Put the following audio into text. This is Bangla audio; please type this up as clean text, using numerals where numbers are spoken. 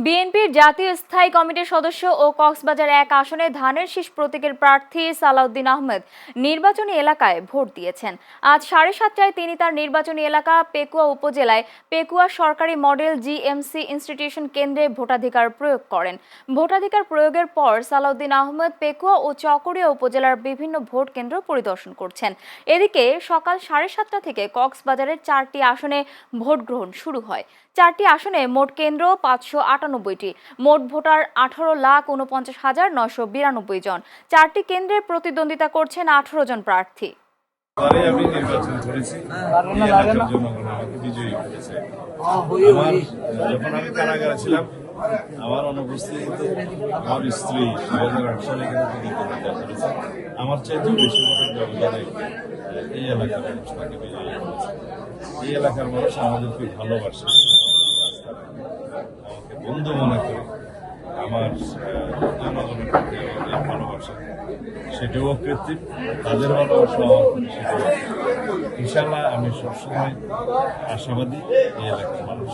বিএনপির জাতীয় স্থায়ী কমিটির সদস্য ও কক্সবাজার ১ আসনে ধানের শীষ প্রতীকের প্রার্থী সালাউদ্দিন আহমেদ নির্বাচনী এলাকায় ভোট দিয়েছেন। আজ 7:30টায় তিনি তার নির্বাচনী এলাকা পেকুয়া উপজেলায় পেকুয়া সরকারি মডেল জিএমসি ইনস্টিটিউশন কেন্দ্রে ভোটাধিকার প্রয়োগ করেন। ভোটাধিকার প্রয়োগের পর সালাউদ্দিন আহমেদ পেকুয়া ও চকরিয়া উপজেলার বিভিন্ন ভোট কেন্দ্র পরিদর্শন করছেন। এদিকে সকাল 7:30টা থেকে কক্সবাজারের 4টি আসনে ভোট গ্রহণ শুরু হয়। 4টি আসনে মোট কেন্দ্র 598টি, মোট ভোটার 18,49,992 জন। 4টি কেন্দ্রে প্রতিদ্বন্দ্বিতা করছেন 18 জন প্রার্থী। আমি নির্বাচন করেছি, জনগণ আমাকে বিজয়ী করেছে। যখন আমি কারাগারে ছিলাম, আমার অনুপস্থিতিতে আমার স্ত্রী 2008 সালে এখানে প্রতিদ্বন্দ্বিতা করেছে। আমার চাইতে বেশি ভোটের ব্যবধানে এই এলাকার মানুষ তাকে বিজয়ী করেছে। এই এলাকার মানুষ আমাদেরকে ভালোবাসে, আমাকে বন্ধু মনে করে, আমার জনগণের প্রতি আমাদের ভালোবাসা সেটাও কৃত্রিম, তাদের ভালোবাসা আমার প্রতি সেটাও। ইনশাআল্লাহ আমি সবসময় আশাবাদী এই এলাকার মানুষ।